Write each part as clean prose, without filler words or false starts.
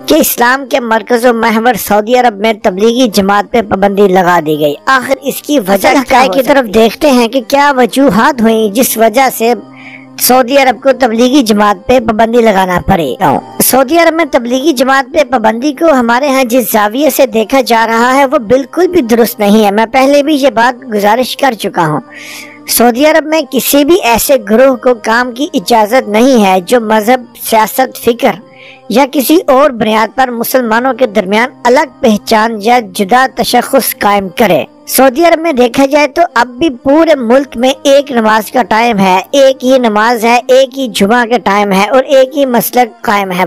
کہ اسلام کے مرکز و محور سعودی عرب میں تبلیغی جماعت پہ پابندی لگا دی گئی۔ آخر اس کی وجہ حقائق کی طرف دیکھتے ہیں کہ کیا وجوہات ہوئیں جس وجہ سے سعودی عرب کو تبلیغی جماعت پہ پابندی لگانا پڑے۔ سعودی عرب میں تبلیغی جماعت پہ پابندی کو ہمارے ہاں جس زاویے سے دیکھا جا رہا ہے وہ بالکل بھی درست نہیں ہے۔ میں پہلے بھی یہ بات گزارش کر چکا ہوں۔ سعودی عرب میں کسی بھی ایسے گروہ کو کام کی اجازت نہیں ہے جو مذہب، سیاست، فکر یا کسی اور بنیاد پر مسلمانوں کے درمیان الگ پہچان یا جدا تشخص قائم کرے۔ سعودی عرب میں دیکھا جائے تو اب بھی پورے ملک میں ایک نماز کا ٹائم ہے، ایک ہی نماز ہے، ایک ہی جمعہ کا ٹائم ہے اور ایک ہی مسلک قائم ہے۔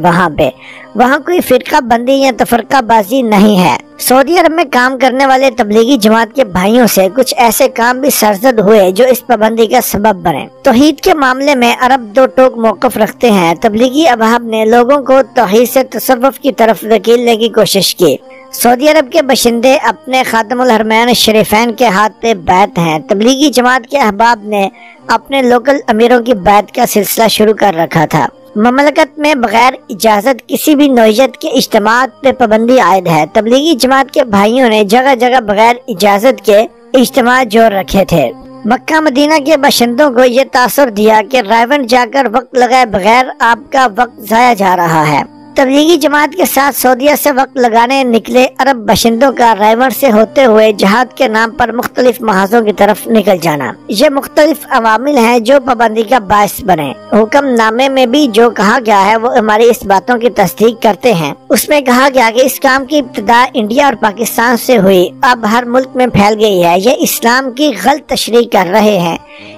وہاں کوئی فرقہ بندی یا تفرقہ بازی نہیں ہے۔ سعودی عرب میں کام کرنے والے تبلیغی جماعت کے بھائیوں سے کچھ ایسے کام بھی سرزد ہوئے جو اس پابندی کا سبب بنے۔ توحید کے معاملے میں عرب دو ٹوک موقف رکھتے ہیں۔ تبلیغی احباب نے لوگوں کو توحید سے تصوف کی طرف دھکیلنے کی کوشش کی۔ سعودی عرب کے باشندے اپنے خاتم الحرمین شریفین کے ہاتھ پہ بیعت ہیں۔ تبلیغی جماعت کے احباب نے اپنے لوکل امیروں کی بیعت کا سلسلہ شروع کر رکھا تھا۔ مملکت میں بغیر اجازت کسی بھی نوعیت کے اجتماعات پہ پابندی عائد ہے۔ تبلیغی جماعت کے بھائیوں نے جگہ جگہ بغیر اجازت کے اجتماع جوڑ رکھے تھے۔ مکہ مدینہ کے باشندوں کو یہ تاثر دیا کہ رائیونڈ جا کر وقت لگائے بغیر آپ کا وقت ضائع جا رہا ہے۔ تبلیغی جماعت کے ساتھ سعودیہ سے وقت لگانے نکلے عرب باشندوں کا رائیونڈ سے ہوتے ہوئے جہاد کے نام پر مختلف محاذوں کی طرف نکل جانا۔ یہ مختلف عوامل ہیں جو پابندی کا باعث بنے۔ حکم نامے میں بھی جو کہا گیا ہے وہ ہماری اس باتوں کی تصدیق کرتے ہیں۔ اس میں کہا گیا کہ اس کام کی ابتدا انڈیا اور پاکستان سے ہوئی، اب ہر ملک میں پھیل گئی ہے۔ یہ اسلام کی غلط تشریح کر رہے ہیں،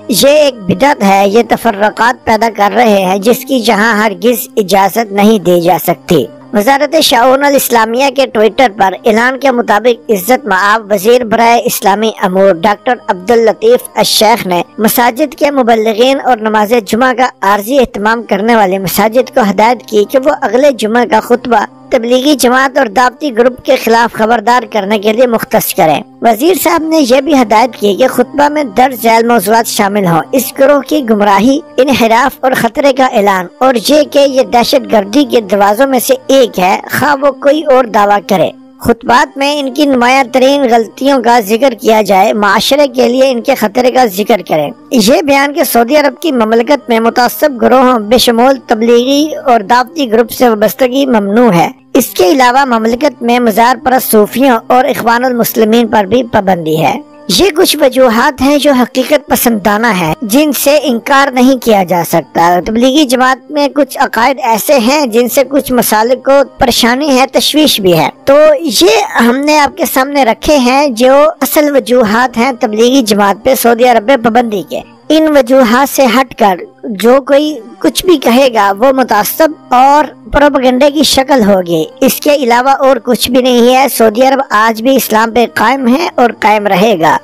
یہ ایک بدعت ہے، یہ تفرقات پیدا کر رہے ہیں جس کی جہاں ہرگز اجازت نہیں دی جا سکتی۔ وزارت شؤون الاسلامیہ کے ٹویٹر پر اعلان کے مطابق عزت مآب وزیر برائے اسلامی امور ڈاکٹر عبداللطیف الشیخ نے مساجد کے مبلغین اور نماز جمعہ کا عارضی اہتمام کرنے والے مساجد کو ہدایت کی کہ وہ اگلے جمعہ کا خطبہ تبلیغی جماعت اور دعوتی گروپ کے خلاف خبردار کرنے کے لیے مختص کریں۔ وزیر صاحب نے یہ بھی ہدایت کی کہ خطبہ میں درج ذیل موضوعات شامل ہوں: اس گروہ کی گمراہی، انحراف اور خطرے کا اعلان، اور یہ کہ یہ دہشت گردی کے دروازوں میں سے ایک ہے، خواہ وہ کوئی اور دعویٰ کرے۔ خطبات میں ان کی نمایاں ترین غلطیوں کا ذکر کیا جائے، معاشرے کے لیے ان کے خطرے کا ذکر کریں۔ یہ بیان کہ سعودی عرب کی مملکت میں متعصب گروہوں بشمول تبلیغی اور دعوتی گروپ سے وابستگی ممنوع ہے۔ اس کے علاوہ مملکت میں مزار پرست صوفیوں اور اخوان المسلمین پر بھی پابندی ہے۔ یہ کچھ وجوہات ہیں جو حقیقت پسندانہ ہیں، جن سے انکار نہیں کیا جا سکتا۔ تبلیغی جماعت میں کچھ عقائد ایسے ہیں جن سے کچھ مسالک کو پریشانی ہے، تشویش بھی ہے، تو یہ ہم نے آپ کے سامنے رکھے ہیں جو اصل وجوہات ہیں تبلیغی جماعت پہ سعودی عرب میں پابندی کے۔ ان وجوہات سے ہٹ کر جو کوئی کچھ بھی کہے گا وہ متعصب اور پروپیگنڈے کی شکل ہوگی، اس کے علاوہ اور کچھ بھی نہیں ہے۔ سعودی عرب آج بھی اسلام پہ قائم ہے اور قائم رہے گا۔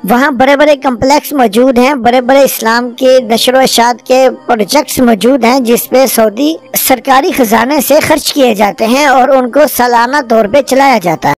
وہاں بڑے بڑے کمپلیکس موجود ہیں، بڑے بڑے اسلام کے نشر و اشاعت کے پروجیکٹس موجود ہیں جس پہ سعودی سرکاری خزانے سے خرچ کیے جاتے ہیں اور ان کو سالانہ طور پہ چلایا جاتا ہے۔